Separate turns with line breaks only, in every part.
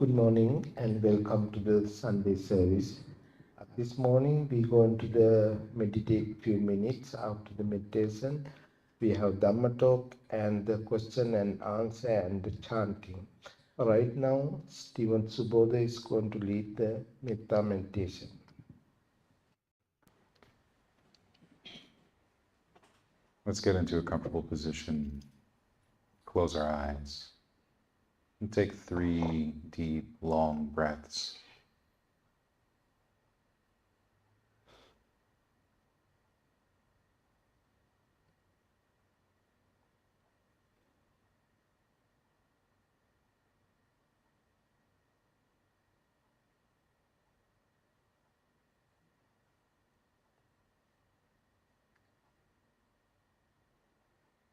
Good morning and welcome to the Sunday service. This morning we going to meditate few minutes. After the meditation, we have Dhamma talk and the question and answer and the chanting. Right now, Stephen Subodha is going to lead the Metta meditation.
Let's get into a comfortable position, close our eyes, and take 3 deep, long breaths.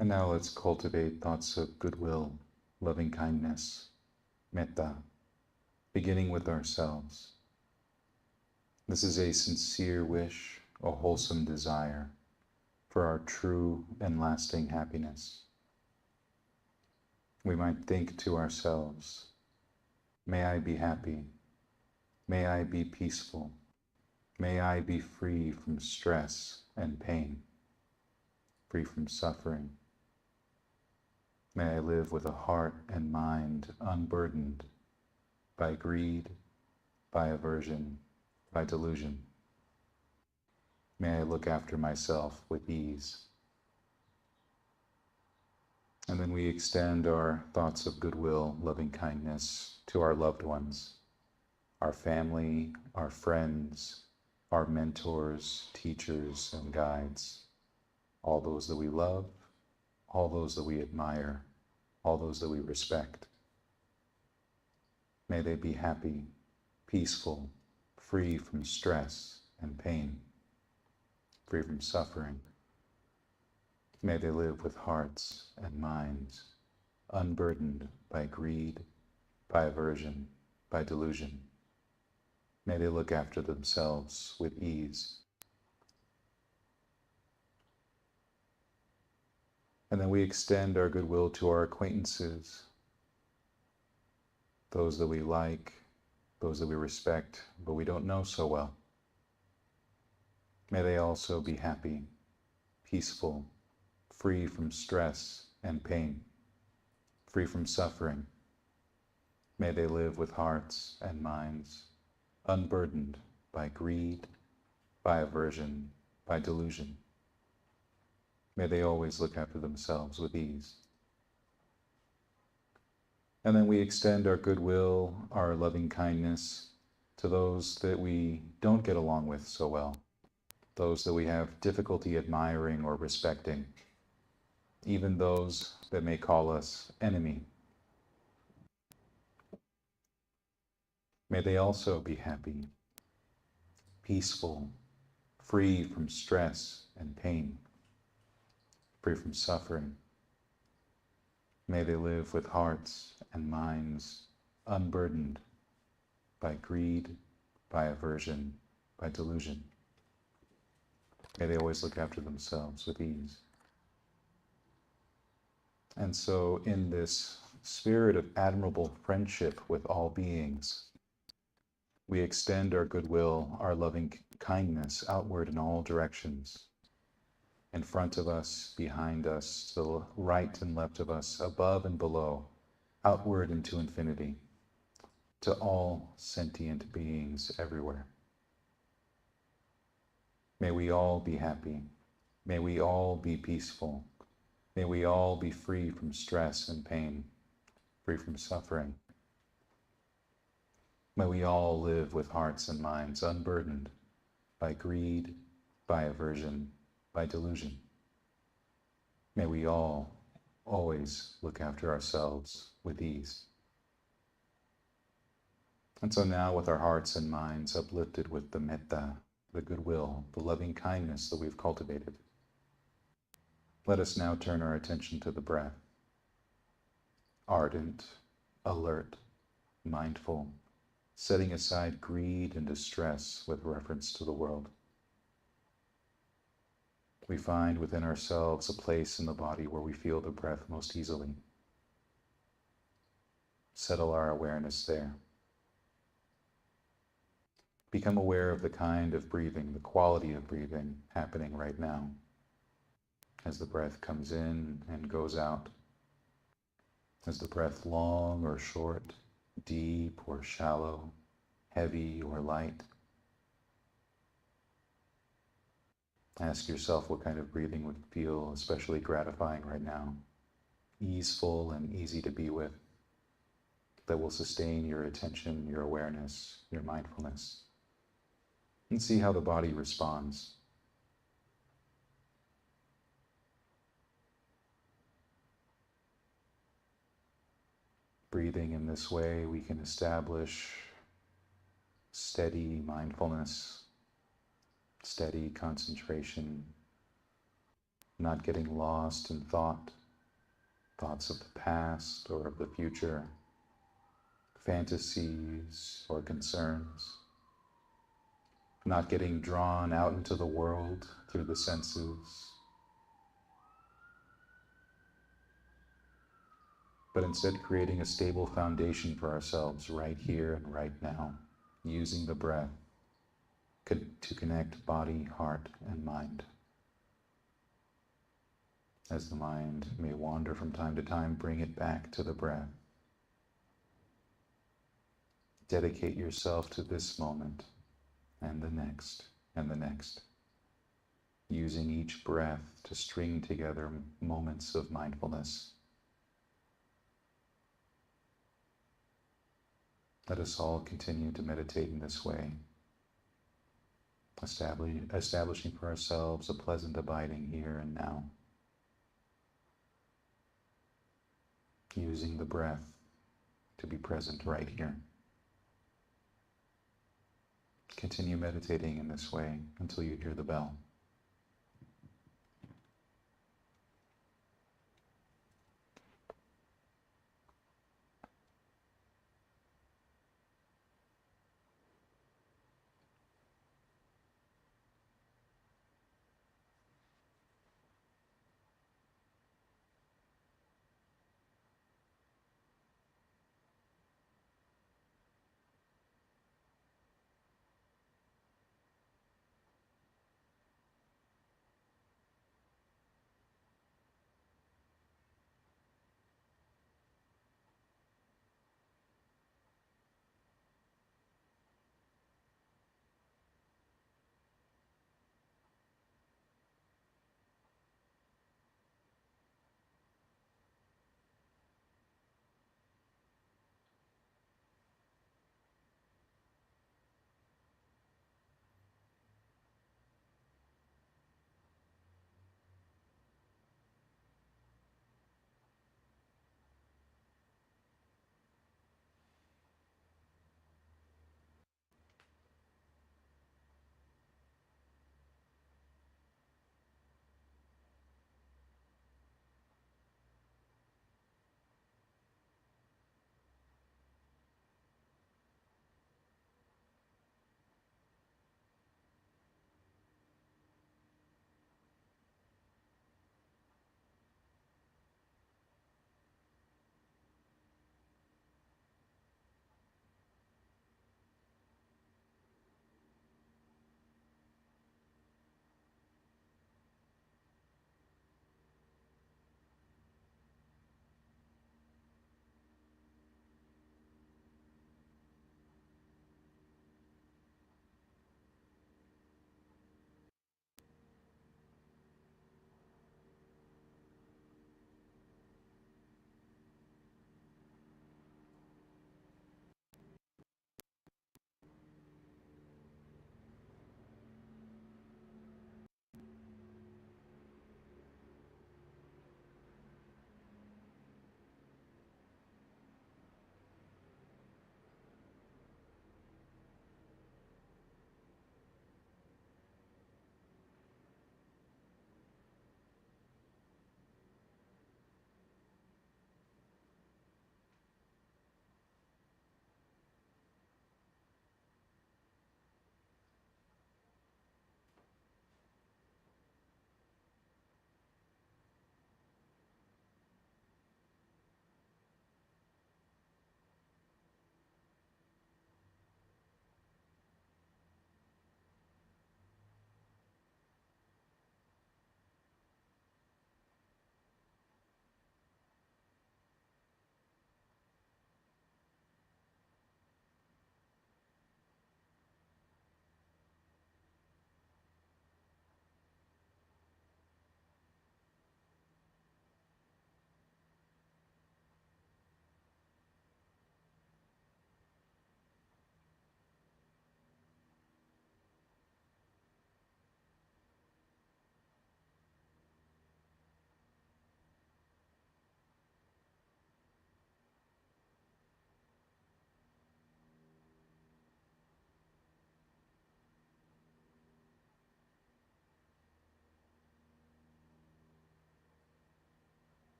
And now let's cultivate thoughts of goodwill, loving kindness, metta, beginning with ourselves. This is a sincere wish, a wholesome desire for our true and lasting happiness. We might think to ourselves, may I be happy, may I be peaceful, may I be free from stress and pain, free from suffering. May I live with a heart and mind unburdened by greed, by aversion, by delusion. May I look after myself with ease. And then we extend our thoughts of goodwill, loving kindness to our loved ones, our family, our friends, our mentors, teachers, and guides, all those that we love, all those that we admire, all those that we respect. May they be happy, peaceful, free from stress and pain, free from suffering. May they live with hearts and minds unburdened by greed, by aversion, by delusion. May they look after themselves with ease. And then we extend our goodwill to our acquaintances, those that we like, those that we respect, but we don't know so well. May they also be happy, peaceful, free from stress and pain, free from suffering. May they live with hearts and minds unburdened by greed, by aversion, by delusion. May they always look after themselves with ease. And then we extend our goodwill, our loving kindness to those that we don't get along with so well, those that we have difficulty admiring or respecting, even those that may call us enemy. May they also be happy, peaceful, free from stress and pain, free from suffering. May they live with hearts and minds unburdened by greed, by aversion, by delusion. May they always look after themselves with ease. And so in this spirit of admirable friendship with all beings, we extend our goodwill, our loving kindness outward in all directions, in front of us, behind us, to the right and left of us, above and below, outward into infinity, to all sentient beings everywhere. May we all be happy. May we all be peaceful. May we all be free from stress and pain, free from suffering. May we all live with hearts and minds unburdened by greed, by aversion, by delusion. May we all always look after ourselves with ease. And so now, with our hearts and minds uplifted with the metta, the goodwill, the loving kindness that we've cultivated, let us now turn our attention to the breath. Ardent, alert, mindful, setting aside greed and distress with reference to the world. We find within ourselves a place in the body where we feel the breath most easily. Settle our awareness there. Become aware of the kind of breathing, the quality of breathing happening right now as the breath comes in and goes out. Is the breath long or short, deep or shallow, heavy or light? Ask yourself what kind of breathing would feel especially gratifying right now, easeful and easy to be with, that will sustain your attention, your awareness, your mindfulness, and see how the body responds. Breathing in this way, we can establish steady mindfulness, steady concentration, not getting lost in thoughts of the past or of the future, fantasies or concerns, not getting drawn out into the world through the senses, but instead creating a stable foundation for ourselves right here and right now, using the breath to connect body, heart, and mind. As the mind may wander from time to time, bring it back to the breath. Dedicate yourself to this moment and the next and the next, using each breath to string together moments of mindfulness. Let us all continue to meditate in this way, establishing for ourselves a pleasant abiding here and now, using the breath to be present right here. Continue meditating in this way until you hear the bell.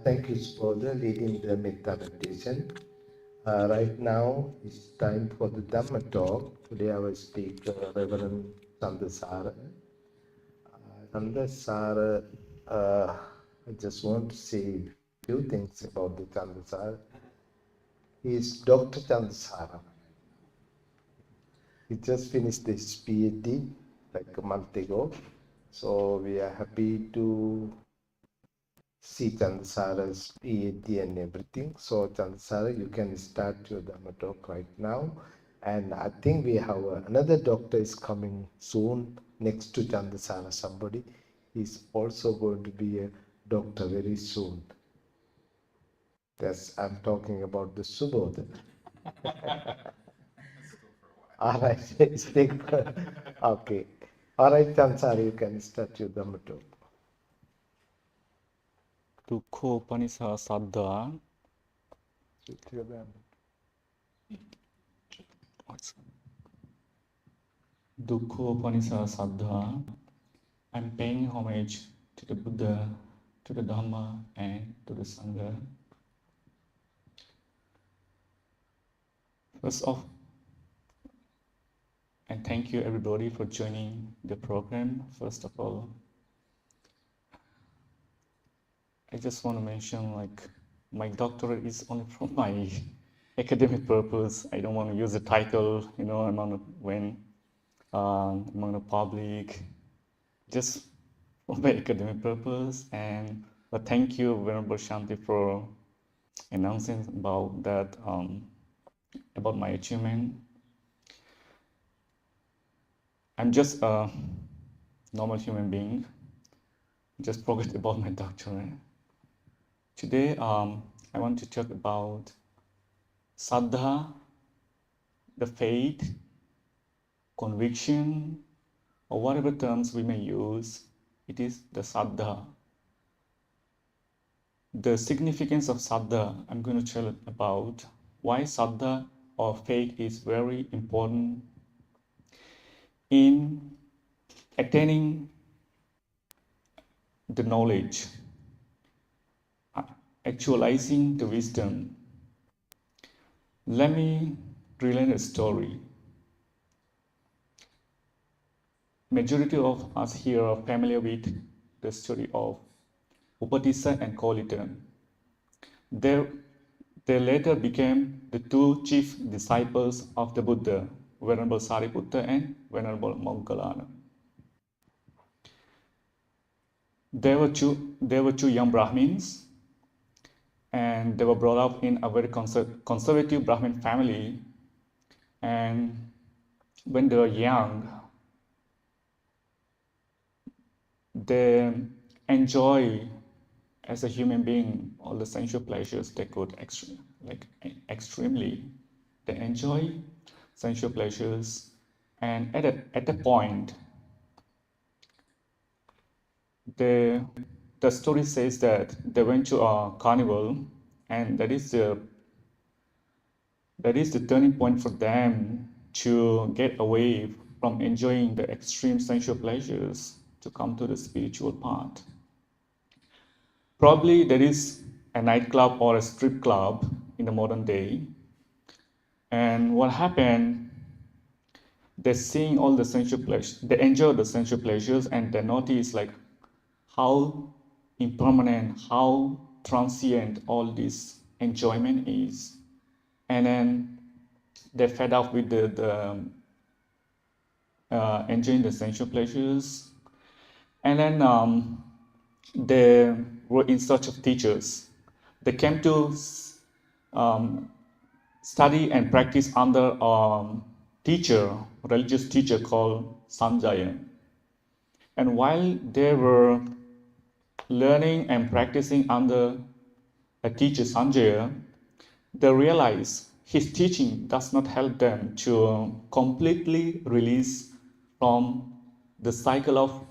Thank you for the leading the metta meditation. Right now it's time for the Dhamma talk. Today our speaker, Reverend Chandasara. Chandasara, I just want to say a few things about the Chandasara. He is Dr. Chandasara. He just finished his PhD like a month ago. So we are happy to see Chandasara's PhD and everything. So Chandasara, you can start your Dhamma talk right now. And I think we have another doctor is coming soon next to Chandasara. Somebody is also going to be a doctor very soon. I'm talking about the Subodha. All right, stick. Okay. All right, Chandasara, you can start your Dhamma talk.
Dukkhopanisa saddha. Dukkhopanisa saddha. I'm paying homage to the Buddha, to the Dhamma, and to the Sangha. First off, and thank you everybody for joining the program. First of all, I just want to mention my doctorate is only for my academic purpose. I don't want to use the title, among the public, just for my academic purpose. But thank you, Venerable Shanti, for announcing about that, about my achievement. I'm just a normal human being. Just forget about my doctorate. Today, I want to talk about saddha, the faith, conviction, or whatever terms we may use. It is the saddha. The significance of saddha, I'm going to tell about why saddha or faith is very important in attaining the knowledge, actualizing the wisdom. Let me relate a story. Majority of us here are familiar with the story of Upatissa and Kolita. They later became the two chief disciples of the Buddha, Venerable Sariputta and Venerable Moggallana. They were two young Brahmins, and they were brought up in a very conservative Brahmin family. And when they were young, they enjoy as a human being all the sensual pleasures they could extremely. They enjoy sensual pleasures, and at a point, the story says that they went to a carnival, and that is the turning point for them to get away from enjoying the extreme sensual pleasures to come to the spiritual path. Probably there is a nightclub or a strip club in the modern day. And what happened, they're seeing all the sensual pleasures, they enjoy the sensual pleasures, and they notice how impermanent, how transient all this enjoyment is. And then they're fed up with enjoying the sensual pleasures. And then they were in search of teachers. They came to study and practice under a religious teacher called Sanjaya. And while they were learning and practicing under a teacher, Sanjaya, they realized his teaching does not help them to completely release from the cycle of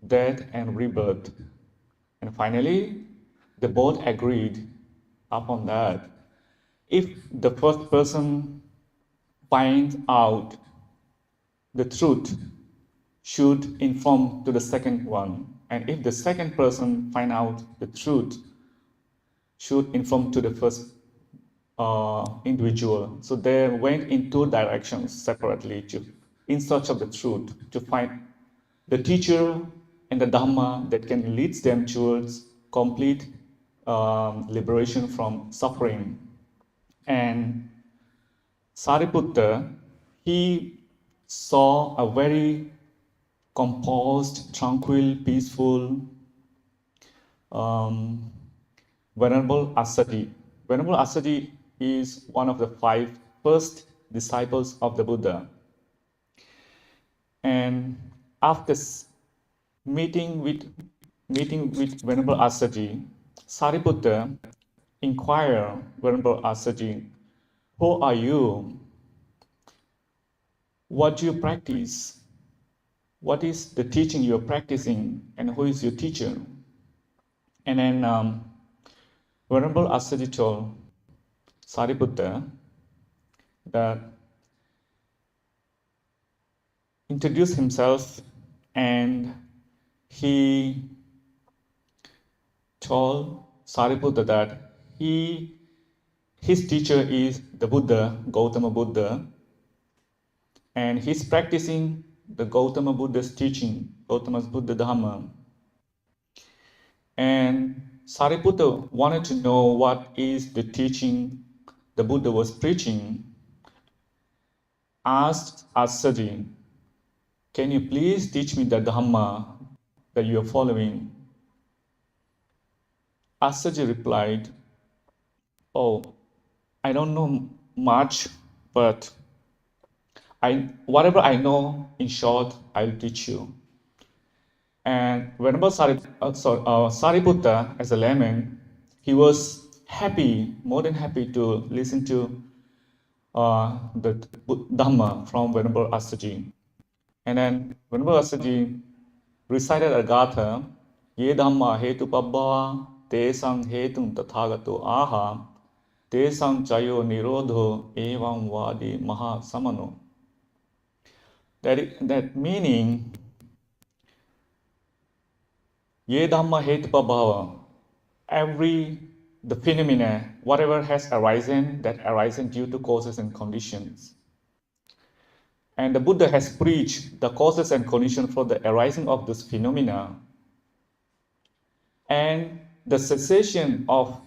death and rebirth. And finally, they both agreed upon that. If the first person finds out the truth, should inform to the second one. And if the second person finds out the truth, should inform to the first individual. So they went in two directions separately in search of the truth, to find the teacher and the Dhamma that can lead them towards complete liberation from suffering. And Sariputta, he saw a very composed, tranquil, peaceful, Venerable Asati. Venerable Asati is one of the 5 first disciples of the Buddha. And after meeting with Venerable Asati, Sariputta inquired Venerable Asati, "Who are you? What do you practice? What is the teaching you are practicing, and who is your teacher?" And then Venerable Asati told Sariputta that introduced himself, and he told Sariputta that his teacher is the Buddha, Gautama Buddha, and he's practicing the Gautama Buddha's teaching, Gautama's Buddha Dhamma. And Sariputta wanted to know what is the teaching the Buddha was preaching. Asked Asati, "Can you please teach me the Dhamma that you are following?" Asati replied, "Oh, I don't know much, but whatever I know, in short, I'll teach you." And whenever Sariputta, as a layman, he was happy, more than happy to listen to the Dhamma from Venerable Assaji. And then Venerable Assaji recited a gatha, "Ye Dhamma hetu pabbhava, te sang hetum tathagato aha, te sang chayo nirodho evam vadi maha samano." That meaning, Ye Dhamma hetu pabbhava, the phenomena, whatever has arisen, that arisen due to causes and conditions. And the Buddha has preached the causes and conditions for the arising of this phenomena, and the cessation of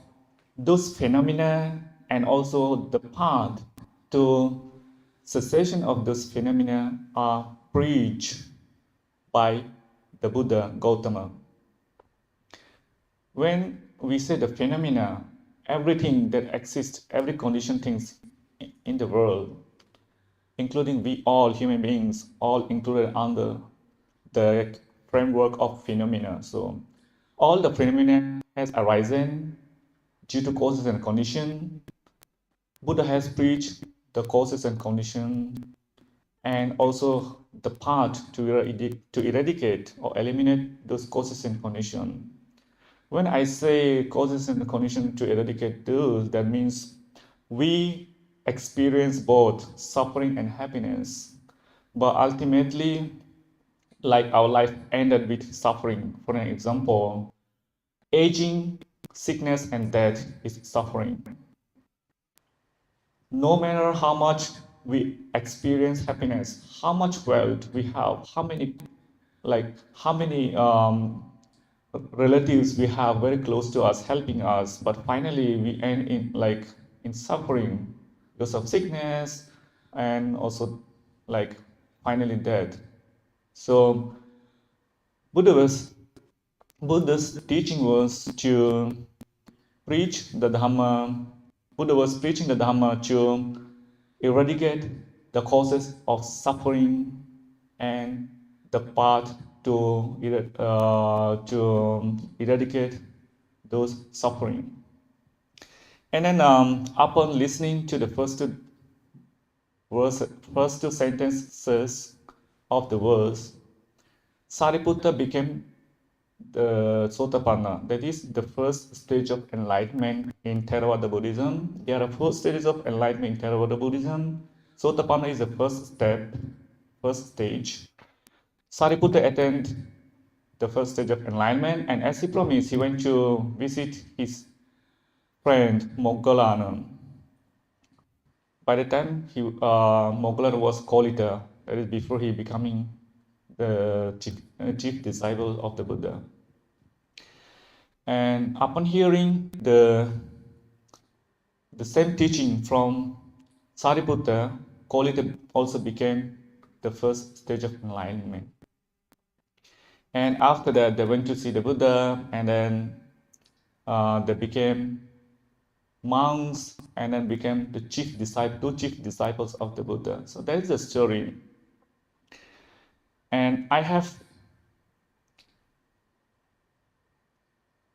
those phenomena, and also the path to cessation of those phenomena are preached by the Buddha Gautama. When we say the phenomena, everything that exists, every conditioned things in the world, including we all human beings, all included under the framework of phenomena. So all the phenomena has arisen due to causes and condition. Buddha has preached the causes and condition, and also the path to eradicate or eliminate those causes and condition. When I say causes and condition to eradicate those, that means we experience both suffering and happiness, but ultimately, like our life ended with suffering. For an example, aging, sickness, and death is suffering. No matter how much we experience happiness, how much wealth we have, how many relatives we have very close to us helping us, but finally we end in suffering because of sickness, and also finally death. So Buddha's teaching was to preach the Dhamma. Buddha was preaching the Dhamma to eradicate the causes of suffering and the path to eradicate those suffering. And then upon listening to the first two sentences of the verse, Sariputta became the Sotapanna, that is the first stage of enlightenment in Theravada Buddhism. There are 4 stages of enlightenment in Theravada Buddhism. Sotapanna is the first stage. Sariputta attained the first stage of enlightenment, and as he promised, he went to visit his friend Moggallana. By the time Moggallana was co-leader, that is before he becoming the chief disciple of the Buddha. And upon hearing the same teaching from Sariputta, co-leader also became the first stage of enlightenment. And after that, they went to see the Buddha, and then they became monks, and then became the two chief disciples of the Buddha. So that is the story. And I have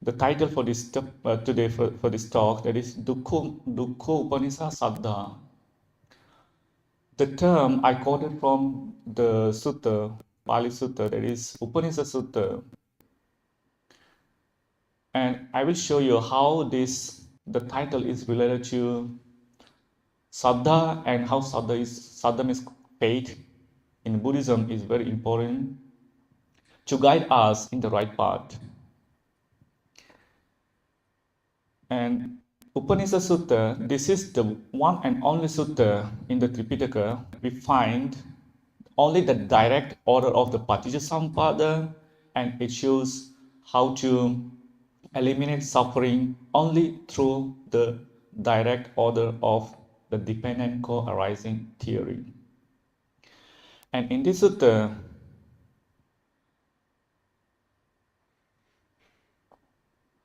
the title for this today for this talk, that is Dukkha Upanisa Saddha. The term I quoted from the sutta, Pali Sutta, that is Upanisa Sutta. And I will show you how the title is related to Saddha, and how Saddha means faith in Buddhism is very important to guide us in the right path. And Upanisa Sutta, this is the one and only sutta in the Tripitaka. We find only the direct order of the Paticcasamuppada, and it shows how to eliminate suffering only through the direct order of the dependent co-arising theory. And in this sutta,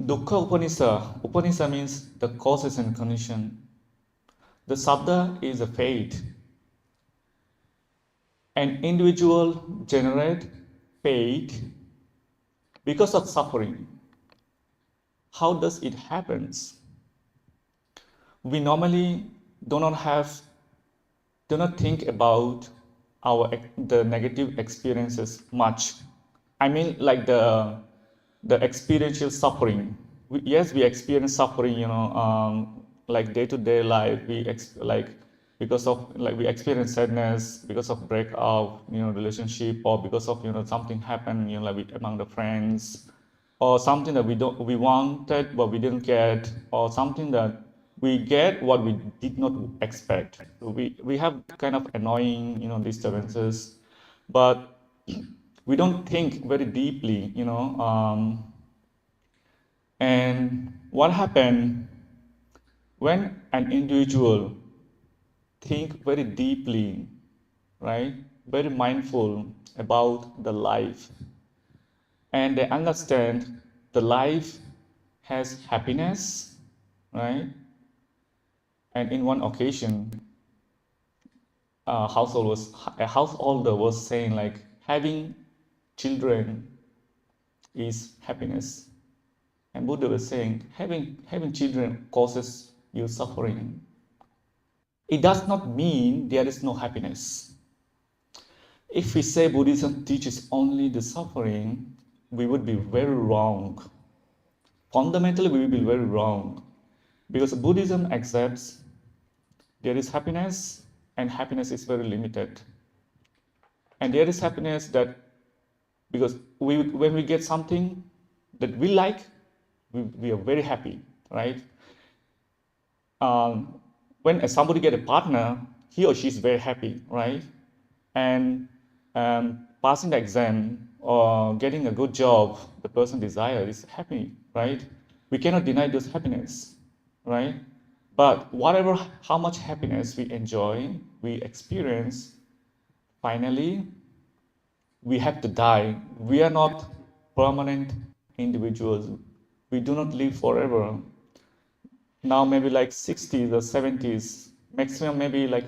Dukkha Upanisa means the causes and condition. The Saddha is a fate. An individual generate fate because of suffering. How does it happen? We normally do not think about the negative experiences much. I mean, like the experiential suffering. Yes, we experience suffering, like day-to-day life. Because of we experience sadness because of breakup, relationship, or because of something happened, among the friends, or something that we wanted but we didn't get, or something that we get what we did not expect. So we have kind of annoying disturbances, but we don't think very deeply, and what happened when an individual think very deeply, right? Very mindful about the life, and they understand the life has happiness, right? And in one occasion, a householder was saying like having children is happiness, and Buddha was saying having children causes you suffering. It does not mean there is no happiness. If we say Buddhism teaches only the suffering, we would be very wrong. Fundamentally, we will be very wrong, because Buddhism accepts there is happiness, and happiness is very limited. And there is happiness that because when we get something that we like, we are very happy, right? When somebody get a partner, he or she is very happy, right? And passing the exam or getting a good job the person desires is happy, right? We cannot deny those happiness, right? But how much happiness we enjoy, we experience, finally, we have to die. We are not permanent individuals. We do not live forever. Now maybe like 60s or 70s, maximum maybe like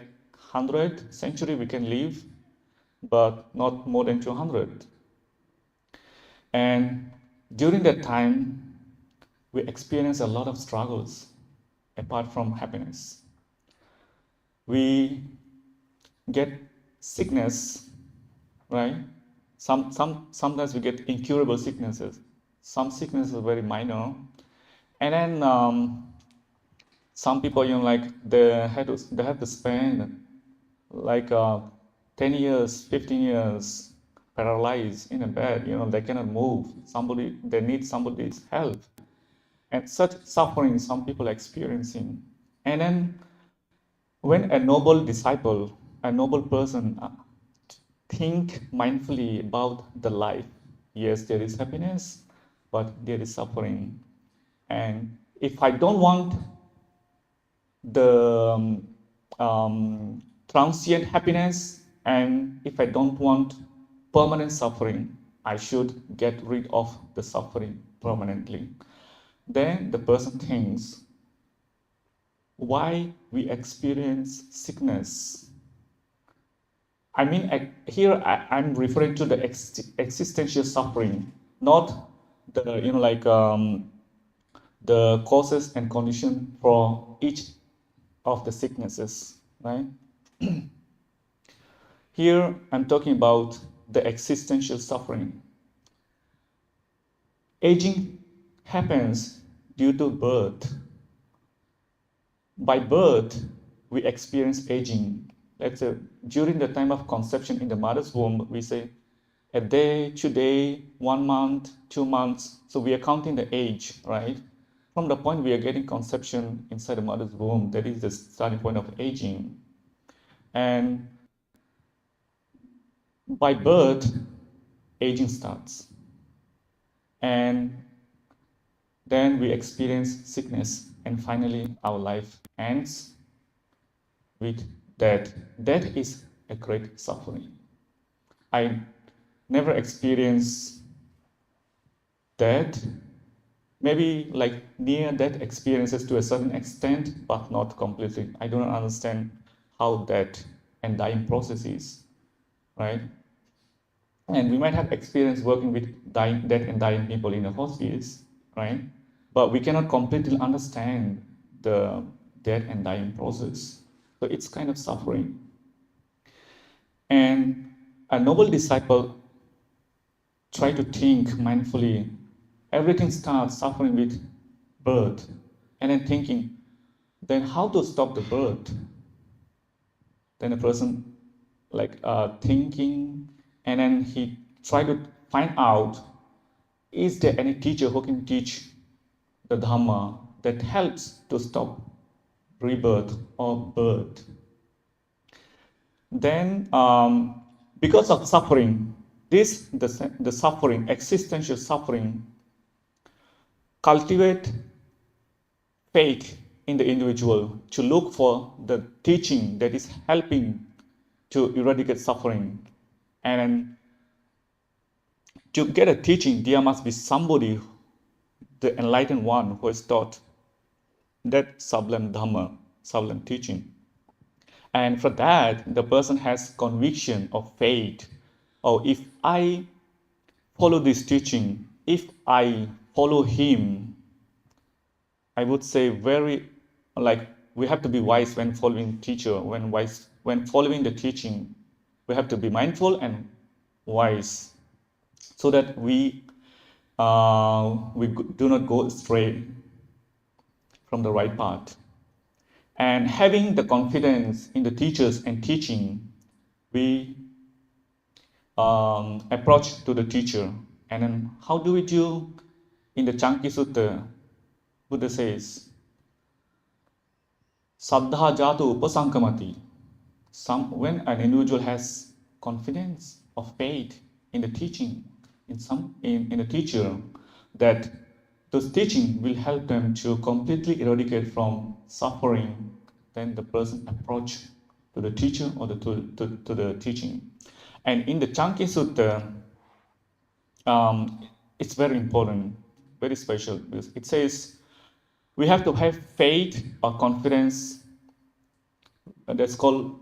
100 century we can live, but not more than 200. And during that time, we experience a lot of struggles apart from happiness. We get sickness, right? Sometimes we get incurable sicknesses. Some sicknesses are very minor. And then some people, they have to spend like 10 years, 15 years paralyzed in a bed. They cannot move. They need somebody's help. And such suffering some people are experiencing. And then when a noble disciple, a noble person think mindfully about the life, yes, there is happiness, but there is suffering. And if I don't want the transient happiness, and if I don't want permanent suffering, I should get rid of the suffering permanently. Then the person thinks, why we experience sickness? I mean, here I'm referring to the existential suffering, not the, the causes and condition for each of the sicknesses, right? Here I'm talking about the existential suffering. Aging happens due to birth. By birth, we experience aging. Let's say during the time of conception in the mother's womb, we say a day, 2 days, 1 month, 2 months. So we are counting the age, right? From the point we are getting conception inside the mother's womb, that is the starting point of aging. And by birth, aging starts. And then we experience sickness, and finally our life ends with death. Death is a great suffering. I never experienced death, maybe like near death experiences to a certain extent, but not completely. I do not understand how death and dying process is, right? And we might have experience working with dead and dying people in a hospice, right? But we cannot completely understand the death and dying process. So it's kind of suffering. And a noble disciple try to think mindfully. Everything starts suffering with birth, and then thinking, then how to stop the birth? Then a person thinking, and then he try to find out, is there any teacher who can teach the Dhamma that helps to stop rebirth or birth? Then, because of suffering, the suffering, existential suffering, cultivate faith in the individual to look for the teaching that is helping to eradicate suffering. And to get a teaching, there must be somebody, the enlightened one, who has taught that sublime Dhamma, sublime teaching. And for that, the person has conviction of faith. Oh, if I follow this teaching, if I follow him, I would say we have to be wise when following teacher. When following the teaching, we have to be mindful and wise, so that we do not go astray from the right path. And having the confidence in the teachers and teaching, we approach to the teacher. And then how do we do? In the Chanki Sutta, Buddha says, Saddha jatu upasankamati. When an individual has confidence of faith in the teaching, in the teacher, that those teaching will help them to completely eradicate from suffering, then the person approach to the teacher or to the teaching. And in the Chanki Sutta, it's very important, very special, because it says we have to have faith or confidence. That's called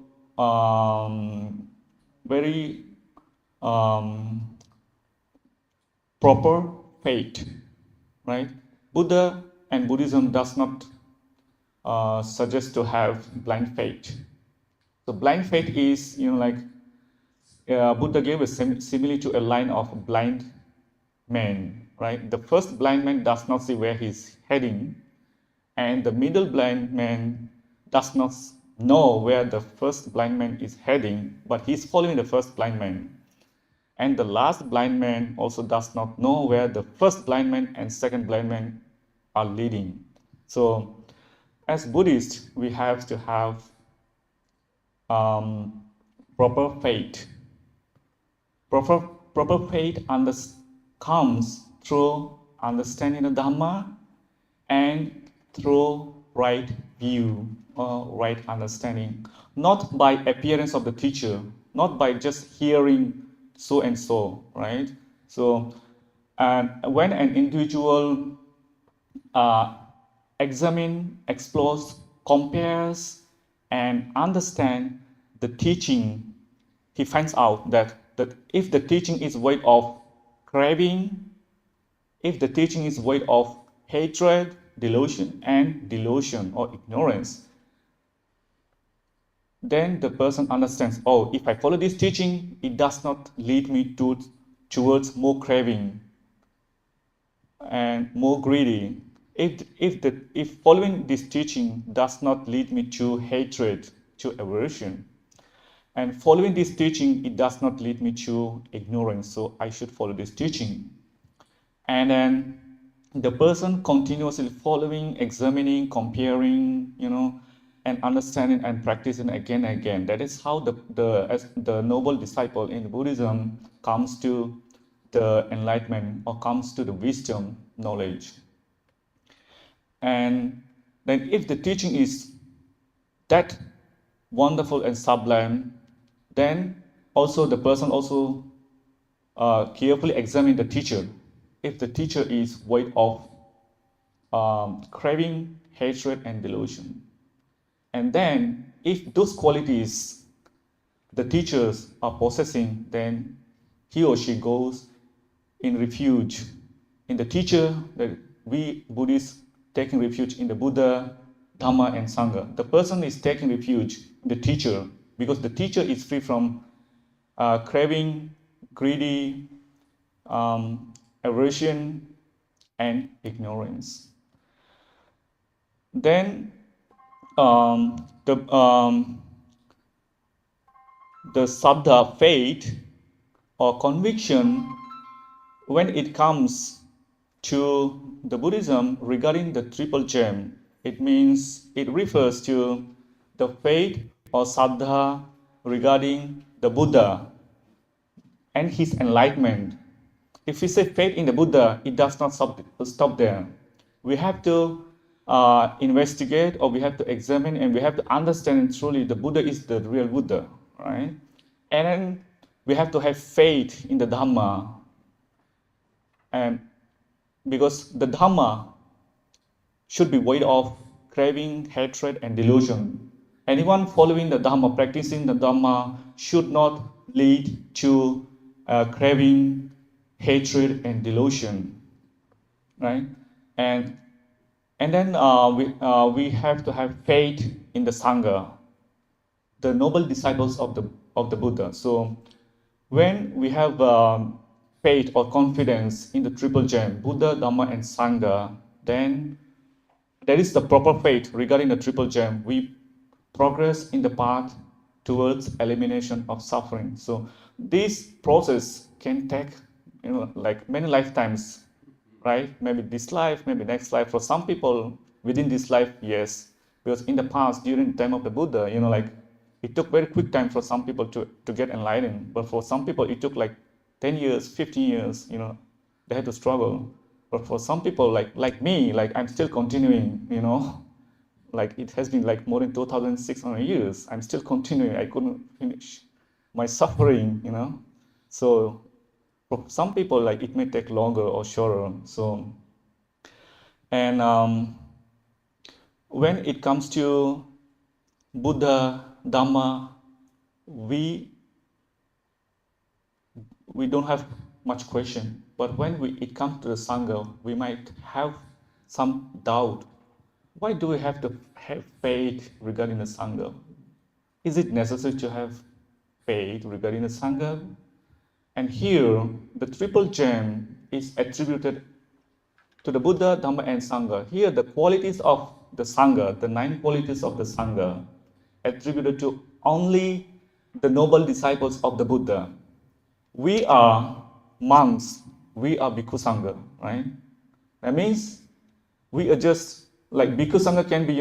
very proper faith, right? Buddha and Buddhism does not suggest to have blind faith. So blind faith is, Buddha gave a simile to a line of blind men, right? The first blind man does not see where he's heading, and the middle blind man does not know where the first blind man is heading, but he's following the first blind man. And the last blind man also does not know where the first blind man and second blind man are leading. So as Buddhists, we have to have proper faith. Proper faith comes through understanding the Dhamma and through right view or right understanding, not by appearance of the teacher, not by just hearing so and so, right? So, and when an individual explores, compares, and understands the teaching, he finds out that if the teaching is void of craving, if the teaching is void of hatred, delusion or ignorance, then the person understands, oh, if I follow this teaching, it does not lead me towards more craving and more greedy. If following this teaching does not lead me to hatred, to aversion, and following this teaching, it does not lead me to ignorance, so I should follow this teaching. And then the person continuously following, examining, comparing, and understanding and practicing again and again. That is how the noble disciple in Buddhism comes to the enlightenment or comes to the wisdom, knowledge. And then if the teaching is that wonderful and sublime, then also the person also carefully examine the teacher. If the teacher is void of craving, hatred, and delusion. And then if those qualities the teachers are possessing, then he or she goes in refuge in the teacher, that we Buddhists taking refuge in the Buddha, Dhamma, and Sangha. The person is taking refuge in the teacher because the teacher is free from craving, greedy, aversion, and ignorance. Then the saddha, faith or conviction, when it comes to the Buddhism regarding the triple gem, it refers to the faith or saddha regarding the Buddha and his enlightenment. If we say faith in the Buddha, it does not stop there. We have to investigate, or we have to examine, and we have to understand truly the Buddha is the real Buddha, right? And then we have to have faith in the Dhamma, and because the Dhamma should be void of craving, hatred, and delusion. Anyone following the Dhamma, practicing the Dhamma, should not lead to craving, hatred, and delusion, right? And then we have to have faith in the Sangha, the noble disciples of the Buddha. So when we have faith or confidence in the triple gem, Buddha, Dhamma, and Sangha, then that is the proper faith regarding the triple gem. We progress in the path towards elimination of suffering. So this process can take, like many lifetimes, right? Maybe this life, maybe next life. For some people, within this life, yes. Because in the past, during the time of the Buddha, like it took very quick time for some people to get enlightened. But for some people, it took like 10 years, 15 years, they had to struggle. But for some people like me, like I'm still continuing, like it has been like more than 2,600 years. I'm still continuing. I couldn't finish my suffering, So for some people, like it may take longer or shorter. So, and when it comes to Buddha, Dhamma, we don't have much question. But when it comes to the Sangha, we might have some doubt. Why do we have to have faith regarding the Sangha? Is it necessary to have faith regarding the Sangha? And here, the triple gem is attributed to the Buddha, Dhamma, and Sangha. Here, the qualities of the Sangha, the 9 qualities of the Sangha, attributed to only the noble disciples of the Buddha. We are monks, we are Bhikkhu Sangha, right? That means we are just like Bhikkhu Sangha can be,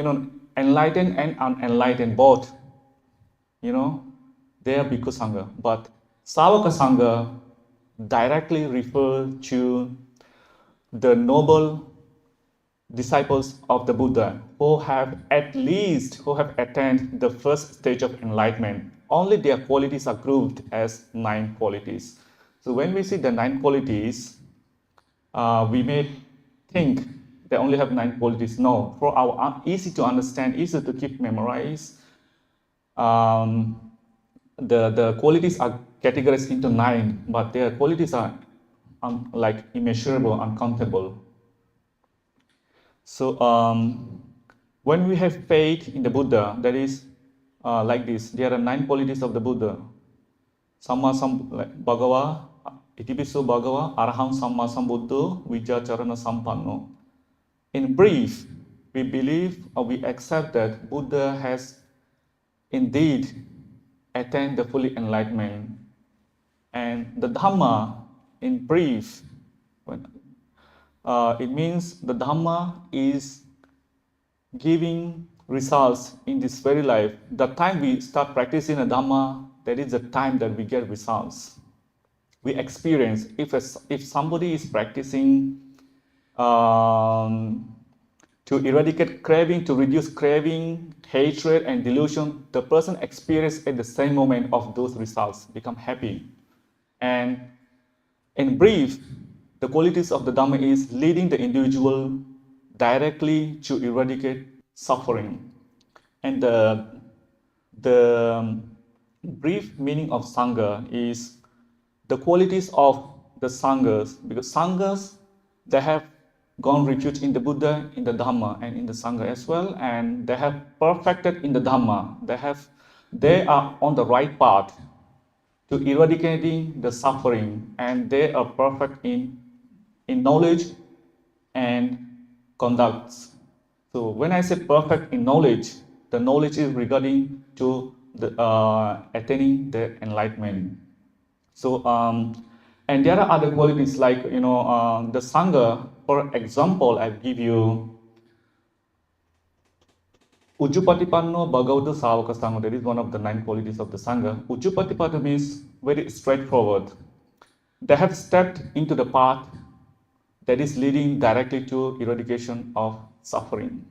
enlightened and unenlightened both. They are Bhikkhu Sangha. But Savaka Sangha directly refer to the noble disciples of the Buddha who have attained the first stage of enlightenment. Only their qualities are grouped as 9 qualities. So when we see the 9 qualities, we may think they only have 9 qualities. No, for our easy to understand, easy to keep memorized, the qualities are categorized into 9, but their qualities are like immeasurable, uncountable. So when we have faith in the Buddha, that is like this. There are 9 qualities of the Buddha. Samma Bhagava, Itipiso Bhagava, Araham Samma Sambuddho, Vijacharana Sampanno. In brief, we believe or we accept that Buddha has indeed attained the fully enlightenment. And the Dhamma, in brief, it means the Dhamma is giving results in this very life. The time we start practicing the Dhamma, that is the time that we get results. We experience, if somebody is practicing to eradicate craving, to reduce craving, hatred, and delusion, the person experiences at the same moment of those results, become happy. And in brief, the qualities of the Dhamma is leading the individual directly to eradicate suffering. And the brief meaning of Sangha is the qualities of the Sanghas, because Sanghas, they have gone refuge in the Buddha, in the Dhamma, and in the Sangha as well, and they have perfected in the Dhamma. They are on the right path to eradicating the suffering, and they are perfect in knowledge and conducts. So when I say perfect in knowledge, the knowledge is regarding to the attaining the enlightenment. So and there are other qualities like the Sangha. For example, I give you Ujjupatipanno Bhagavata Savaka Sangha. That is one of the 9 qualities of the Sangha. Ujjupatipanno means very straightforward. They have stepped into the path that is leading directly to eradication of suffering.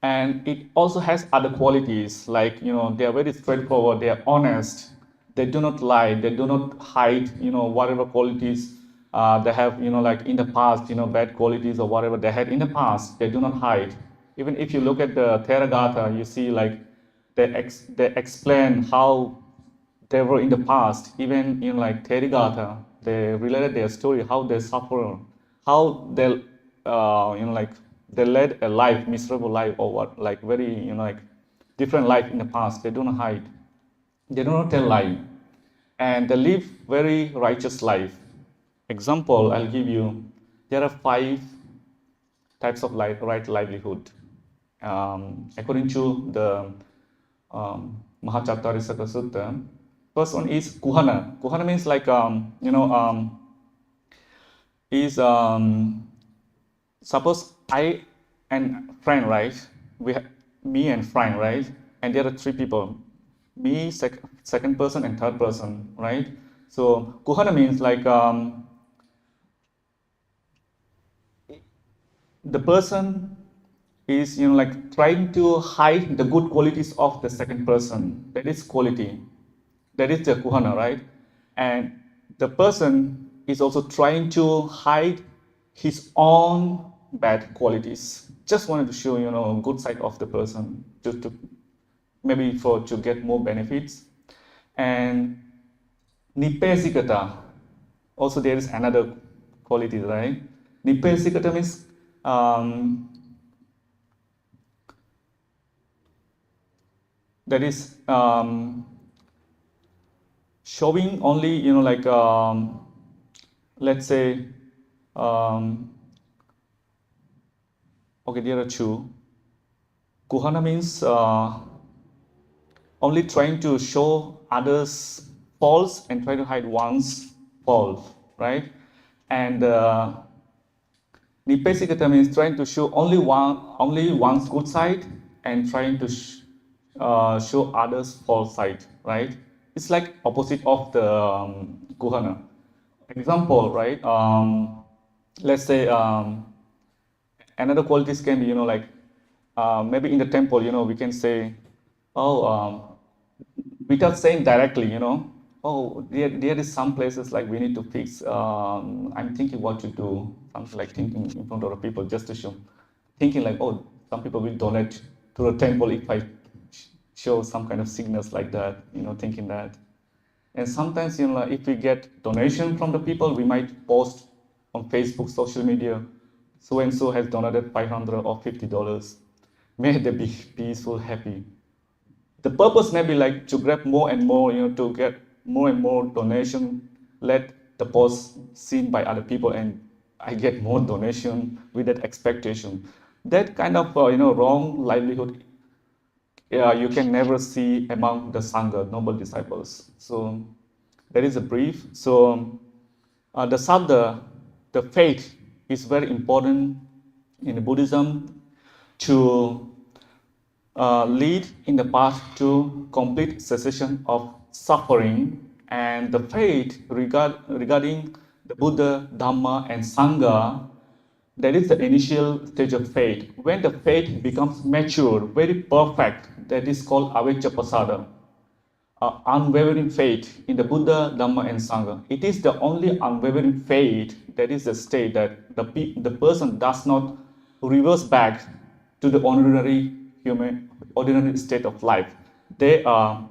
And it also has other qualities like, they are very straightforward, they are honest, they do not lie, they do not hide, whatever qualities they have, like in the past, bad qualities or whatever they had in the past, they do not hide. Even if you look at the Theragatha, you see like they explain how they were in the past. Even in like Therigatha, they related their story, how they suffer, how they, like they led a life, miserable life, or what, like very, like different life in the past. They don't hide, they do not tell lie, and they live very righteous life. Example, I'll give you. There are 5 types of right livelihood. According to the Mahachattarya Sutta, first one is kuhana. Kuhana means like suppose I and friend, right? Me and friend, right? And there are 3 people, me, second person, and third person, right? So kuhana means like the person is like trying to hide the good qualities of the second person. That is quality. That is the kuhana, right? And the person is also trying to hide his own bad qualities. Just wanted to show good side of the person to maybe to get more benefits. And nipesikata, also there is another quality, right? Nipesikata means that is showing only like let's say okay, there are 2. Kuhana means only trying to show others faults and try to hide one's fault, right? And Nippesikata means trying to show only one's good side and trying to show others' false side, right? It's like opposite of the Guhana. Example, right? Let's say another qualities can be, like maybe in the temple, we can say, oh, without saying directly, oh, there is some places like we need to fix. I'm thinking what to do. Something like thinking in front of the people just to show, thinking like, oh, some people will donate to the temple if I show some kind of sickness like that, thinking that. And sometimes, if we get donation from the people, we might post on Facebook, social media, so and so has donated $500 or $50. May they be peaceful, happy. The purpose may be like to grab more and more, to get more and more donation, let the post seen by other people, and I get more donation with that expectation. That kind of wrong livelihood you can never see among the Sangha, noble disciples. So that is a brief. So the Sabda, the faith is very important in Buddhism to lead in the path to complete cessation of suffering, and the faith regarding the Buddha, Dhamma, and Sangha, that is the initial stage of faith. When the faith becomes mature, very perfect, that is called avijja unwavering faith in the Buddha, Dhamma, and Sangha. It is the only unwavering faith that is the state that the person does not reverse back to the ordinary state of life. They are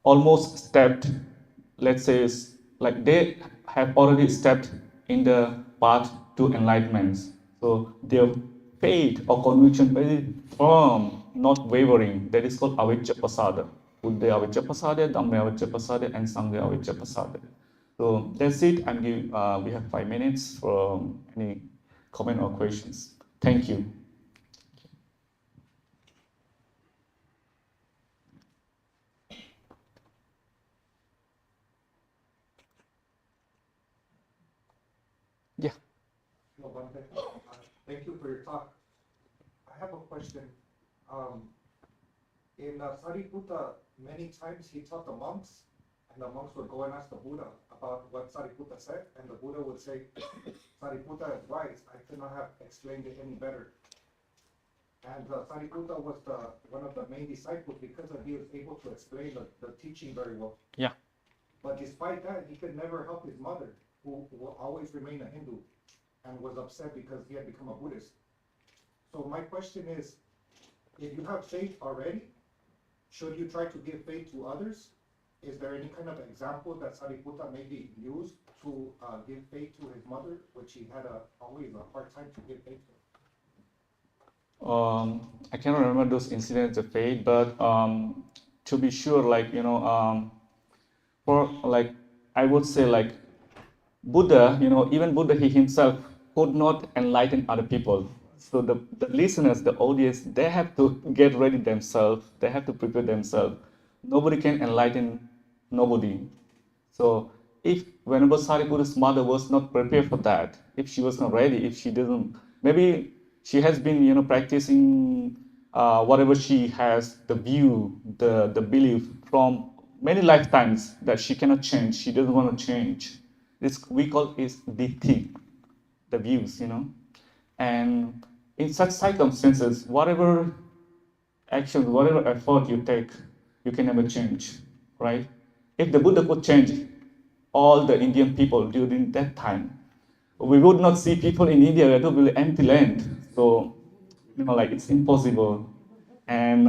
almost stepped, let's say, like they have already stepped in the path to enlightenment. So their faith or conviction very firm, not wavering. That is called avijja pasada. Buddha avijja pasada, Dhamma avijja pasada, and Sangha avijja pasada. So that's it. We have 5 minutes for any comment or questions. Thank you. Yeah.
No, one thing. Thank you for your talk. I have a question. In Sariputta, many times he taught the monks, and the monks would go and ask the Buddha about what Sariputta said, and the Buddha would say, Sariputta is wise. I could not have explained it any better. And Sariputta was one of the main disciples because he was able to explain the teaching very well.
Yeah.
But despite that, he could never help his mother, who will always remain a Hindu, and was upset because he had become a Buddhist. So my question is, if you have faith already, should you try to give faith to others? Is there any kind of example that Sariputta maybe used to give faith to his mother, which he had always a hard time to give faith to?
I cannot remember those incidents of faith, but to be sure, like, for like, I would say like Buddha, even Buddha, he himself could not enlighten other people. So the listeners, the audience, they have to get ready themselves. They have to prepare themselves. Nobody can enlighten nobody. So if whenever Sariputta's mother was not prepared for that, if she was not ready, if she doesn't, maybe she has been, practicing whatever she has, the view, the belief from many lifetimes that she cannot change. She doesn't want to change. This we call is ditti, the views, And in such circumstances, whatever action, whatever effort you take, you can never change, right? If the Buddha could change all the Indian people during that time, we would not see people in India. It would be empty land. So, like it's impossible. And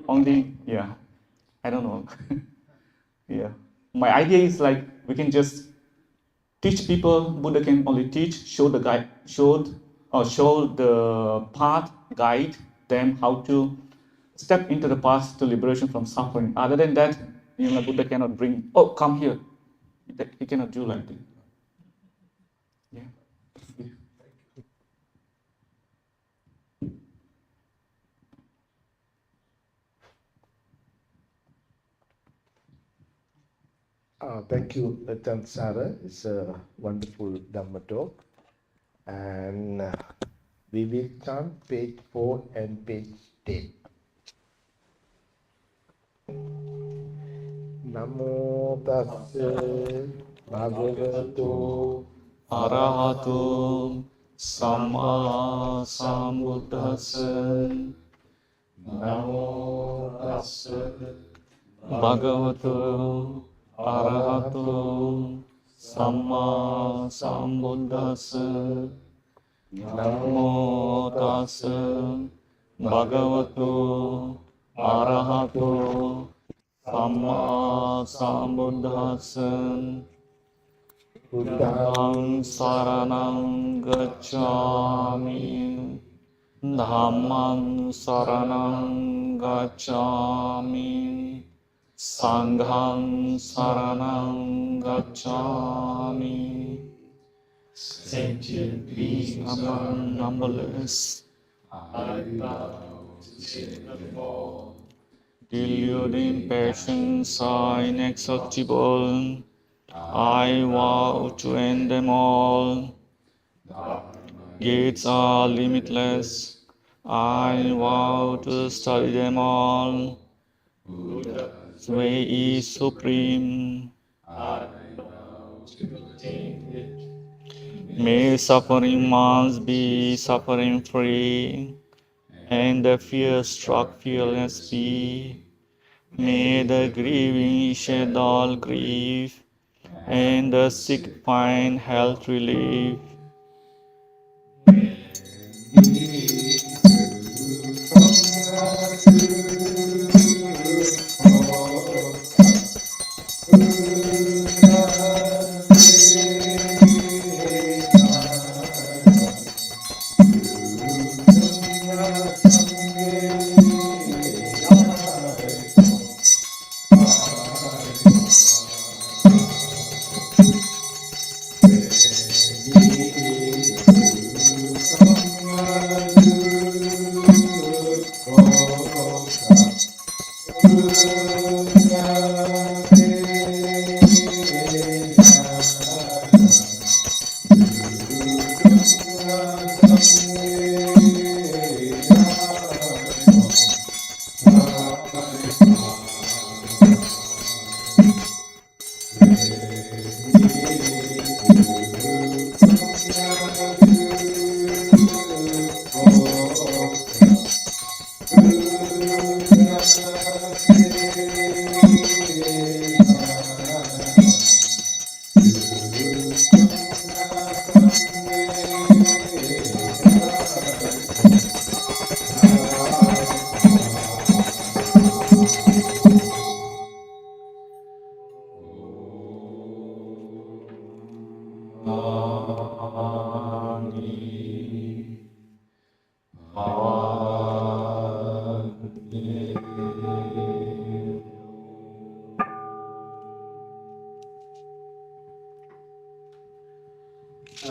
only, yeah, I don't know. Yeah, my idea is like we can just teach people. Buddha can only teach, show the guide, show the path, guide them how to step into the path to liberation from suffering. Other than that, Buddha cannot bring, oh, come here. He cannot do like that. Yeah.
Thank you, Chandasara. It's a wonderful Dhamma talk. And we will chant page 4 and page 10. Namo tassa bhagavato
Arahato Samma Sambuddhassa.
Namo tassa
Bhagavato Arahato Samma Sambuddhassa. Namo tassa Bhagavato Arahato Samma Sambuddhassa. Buddhang saranang gacchami. Dhammang saranang gacchami. Sanghang saranang gacchami. Sentient beings among numberless, I bow to sin and fall. Deluding passions are inexhaustible. I vow to end them all. Gates are limitless. I vow to study them all. Buddha's way is supreme. I vow to attain it. May suffering must be suffering free, and the fear struck fearless be. May the grieving shed all grief, and the sick find health relief.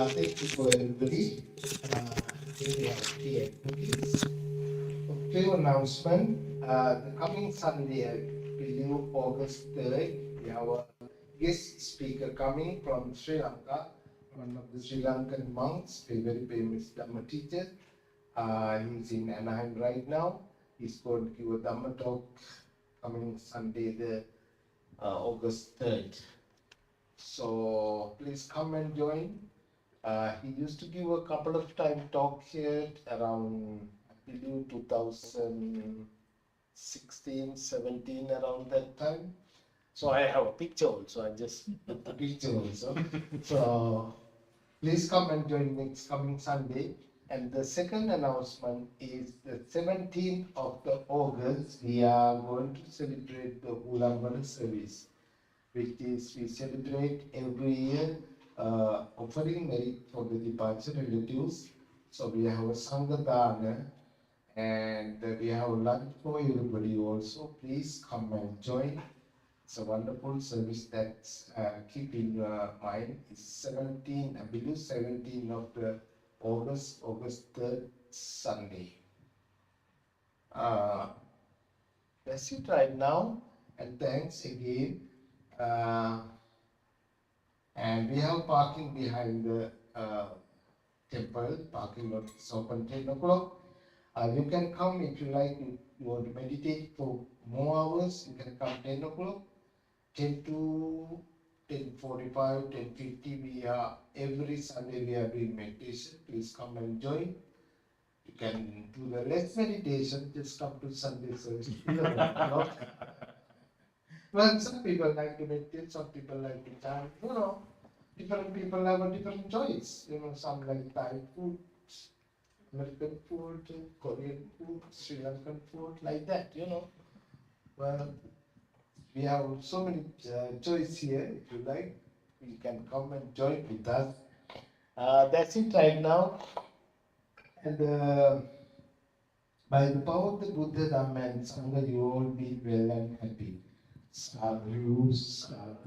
Thank you for everybody. Here we have three activities. Okay, announcement. The coming Sunday, I believe August 3rd, we have a guest speaker coming from Sri Lanka, one of the Sri Lankan monks, a very famous Dhamma teacher. He's in Anaheim right now. He's going to give a Dhamma talk coming Sunday, the August 3rd. So please come and join. He used to give a couple of time talk here around, I believe, 2016, 17, around that time. So I have a picture also. I just put the picture also. So please come and join next coming Sunday. And the second announcement is the 17th of the August, we are going to celebrate the Ulambana service, which is we celebrate every year offering merit for the departed relatives. So we have a Sangadana and we have lunch for everybody also. Please come and join. It's a wonderful service that's keep in your mind. It's 17, I believe 17 of the August 3rd, Sunday. That's it right now. And thanks again. And we have parking behind the temple. Parking lot is open 10 o'clock. You can come if you like. You want to meditate for more hours. You can come 10 o'clock, 10 to 10:45, 10:50. We are every Sunday we are doing meditation. Please come and join. You can do the less meditation. Just come to Sunday service. 11 o'clock. Well, some people like to meditate. Some people like to chant. Different people have a different choice. Some like Thai food, American food, Korean food, Sri Lankan food, like that. Well, we have so many choice here. If you like, you can come and join with us. That's it right now. And by the power of the Buddha, Dhamma, and Sangha, you all be well and happy. Sadhu, sadhu.